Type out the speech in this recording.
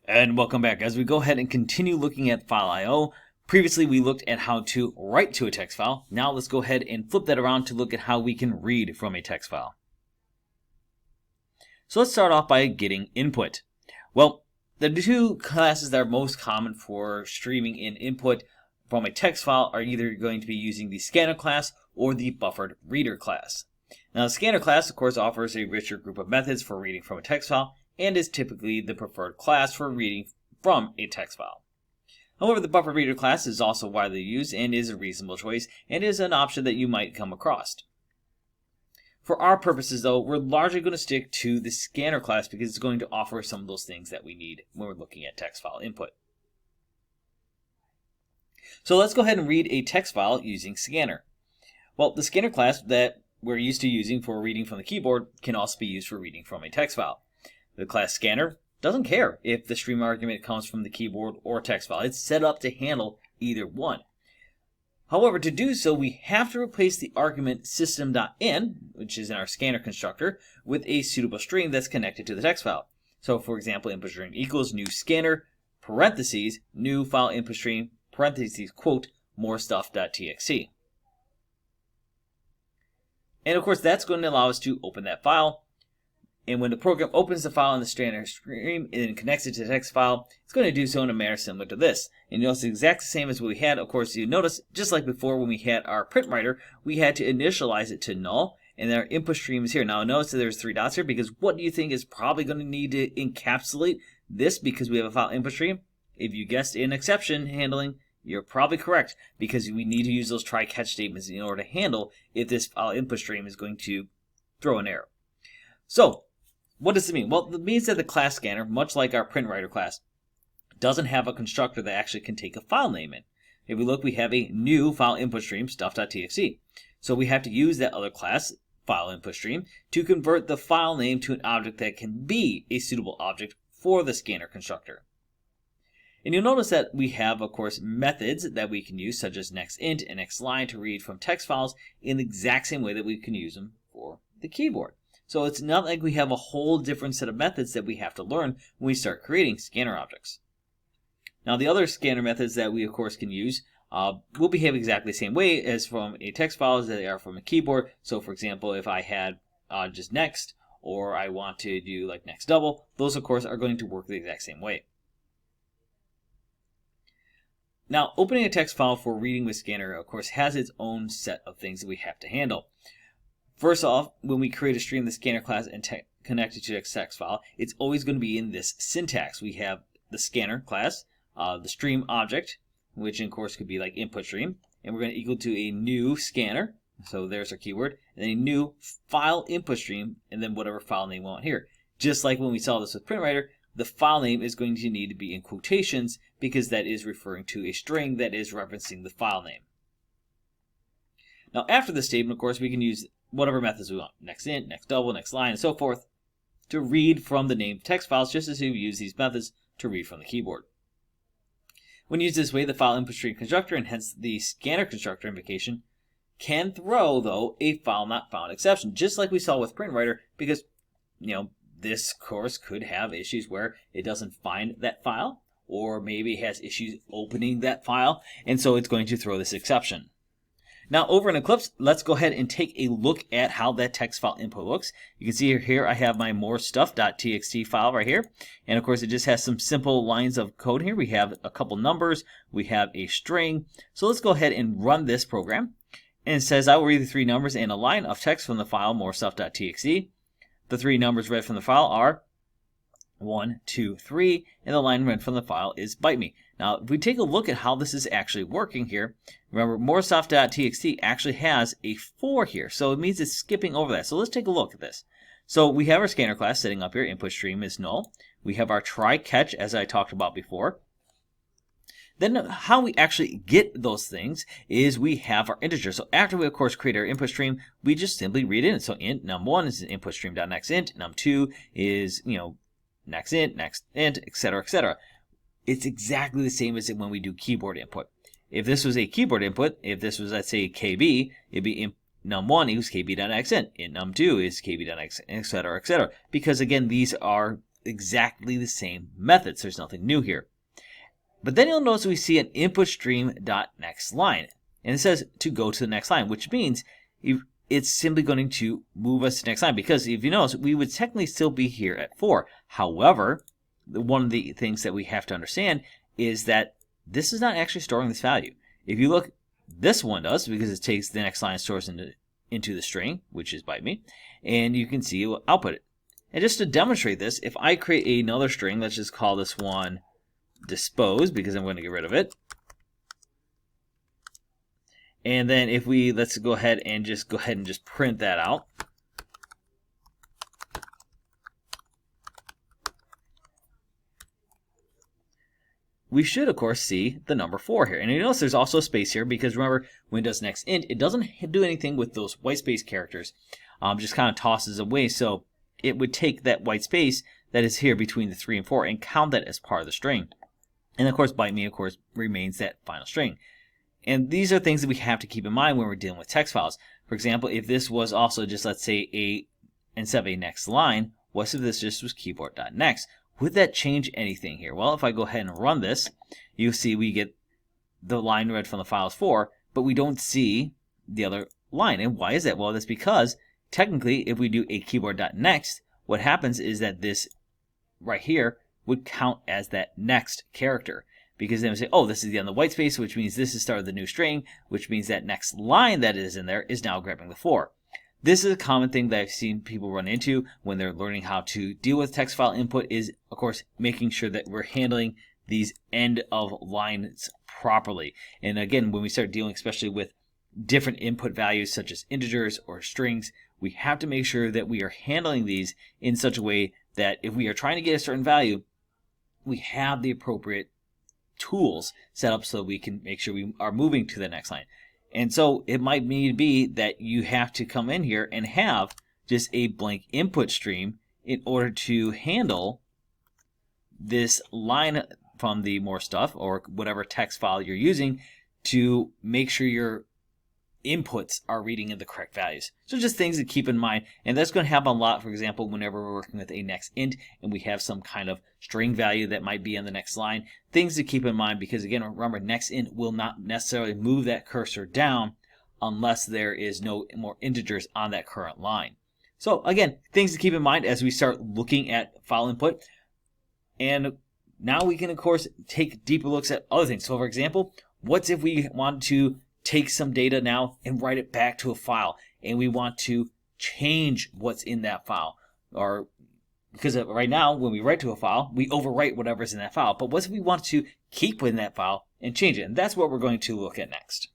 And welcome back. As we go ahead and continue looking at file I/O, previously we looked at how to write to a text file. Now let's go ahead and flip that around to look at how we can read from a text file. So let's start off by getting input. Well, the two classes that are most common for streaming in input from a text file are either going to be using the scanner class or the buffered reader class. Now the scanner class, of course, offers a richer group of methods for reading from a text file and is typically the preferred class for reading from a text file. However, the buffered reader class is also widely used and is a reasonable choice and is an option that you might come across. For our purposes, though, we're largely going to stick to the scanner class because it's going to offer some of those things that we need when we're looking at text file input. So let's go ahead and read a text file using scanner. Well, the scanner class that we're used to using for reading from the keyboard can also be used for reading from a text file. The class scanner doesn't care if the stream argument comes from the keyboard or text file. It's set up to handle either one. However, to do so, we have to replace the argument system.in, which is in our scanner constructor, with a suitable string that's connected to the text file. So, for example, input string equals new scanner, parentheses, new file input stream, parentheses, quote, more stuff.txt. And of course, that's going to allow us to open that file. And when the program opens the file in the scanner stream and connects it to the text file, it's going to do so in a manner similar to this. And you'll notice the exact same as what we had. Of course, you notice, just like before when we had our print writer, we had to initialize it to null, and then our input stream is here. Now notice that there's 3 dots here, because what do you think is probably going to need to encapsulate this because we have a file input stream? If you guessed an exception handling, you're probably correct, because we need to use those try-catch statements in order to handle if this file input stream is going to throw an error. So, what does it mean? Well, it means that the class scanner, much like our print writer class, doesn't have a constructor that actually can take a file name in. If we look, we have a new file input stream, stuff.txt. So we have to use that other class, file input stream, to convert the file name to an object that can be a suitable object for the scanner constructor. And you'll notice that we have, of course, methods that we can use, such as nextInt and nextLine, to read from text files in the exact same way that we can use them for the keyboard. So it's not like we have a whole different set of methods that we have to learn when we start creating scanner objects. Now the other scanner methods that we of course can use will behave exactly the same way as from a text file as they are from a keyboard. So for example, if I had just next, or I want to do like next double, those of course are going to work the exact same way. Now opening a text file for reading with scanner of course has its own set of things that we have to handle. First off, when we create a stream in the scanner class and connect it to a text file, it's always going to be in this syntax. We have the scanner class, the stream object, which of course could be like input stream, and we're going to equal to a new scanner, so there's our keyword, and then a new file input stream, and then whatever file name we want here. Just like when we saw this with print writer, the file name is going to need to be in quotations because that is referring to a string that is referencing the file name. Now after this statement, of course, we can use whatever methods we want, nextInt, nextDouble, nextLine, and so forth, to read from the named text files just as we use these methods to read from the keyboard. When used this way, the file input stream constructor, and hence the scanner constructor invocation, can throw, though, a file not found exception, just like we saw with print writer, because, this course could have issues where it doesn't find that file, or maybe it has issues opening that file, and so it's going to throw this exception. Now over in Eclipse, let's go ahead and take a look at how that text file input looks. You can see here I have my more stuff.txt file right here. And of course it just has some simple lines of code here. We have a couple numbers, we have a string. So let's go ahead and run this program. And it says I will read the 3 numbers and a line of text from the file more stuff.txt. The 3 numbers read from the file are 1, 2, 3, and the line read from the file is bite me. Now, if we take a look at how this is actually working here, remember, morestuff.txt actually has a 4 here, so it means it's skipping over that. So let's take a look at this. So we have our scanner class sitting up here, input stream is null. We have our try-catch, as I talked about before. Then how we actually get those things is we have our integer. So after we, of course, create our input stream, we just simply read it in. So int num1 is an input stream.nextInt, num2 is, nextInt, nextInt, etc., etc. It's exactly the same as when we do keyboard input. If this was a keyboard input, if this was, let's say, KB, it'd be num1 equals kb.nextInt, int num2 is kb.nextInt, etc., etc. Because again, these are exactly the same method, so there's nothing new here. But then you'll notice we see an input stream dot next line, and it says to go to the next line, which means it's simply going to move us to the next line, because if you notice, we would technically still be here at 4. However, one of the things that we have to understand is that this is not actually storing this value. If you look, this one does, because it takes the next line and stores into the string, which is bite me, and you can see it will output it. And just to demonstrate this, if I create another string, let's just call this one dispose, because I'm going to get rid of it. And then if let's go ahead and just print that out. We should, of course, see the number 4 here. And you notice there's also a space here, because remember, when it does next int, it doesn't do anything with those white space characters. Just kind of tosses away. So it would take that white space that is here between the 3 and 4 and count that as part of the string. And of course, bite me, of course, remains that final string. And these are things that we have to keep in mind when we're dealing with text files. For example, if this was also just, let's say, instead of a next line, what if this just was keyboard.next? Would that change anything here? Well, if I go ahead and run this, you'll see we get the line read from the file is 4, but we don't see the other line. And why is that? Well, that's because technically, if we do a keyboard.next, what happens is that this right here would count as that next character. Because then we say, oh, this is the end of the white space, which means this is the start of the new string, which means that next line that is in there is now grabbing the 4. This is a common thing that I've seen people run into when they're learning how to deal with text file input, is, of course, making sure that we're handling these end of lines properly. And again, when we start dealing especially with different input values such as integers or strings, we have to make sure that we are handling these in such a way that if we are trying to get a certain value, we have the appropriate tools set up so we can make sure we are moving to the next line. And so it might need to be that you have to come in here and have just a blank input stream in order to handle this line from the more stuff or whatever text file you're using to make sure your inputs are reading in the correct values. So just things to keep in mind, and that's going to happen a lot. For example, whenever we're working with a next int and we have some kind of string value that might be on the next line, things to keep in mind, because again, remember, next int will not necessarily move that cursor down unless there is no more integers on that current line. So again, things to keep in mind as we start looking at file input. And now we can, of course, take deeper looks at other things. So for example, what if we want to take some data now and write it back to a file, and we want to change what's in that file? Or because right now, when we write to a file, we overwrite whatever's in that file. But what if we want to keep in that file and change it? And that's what we're going to look at next.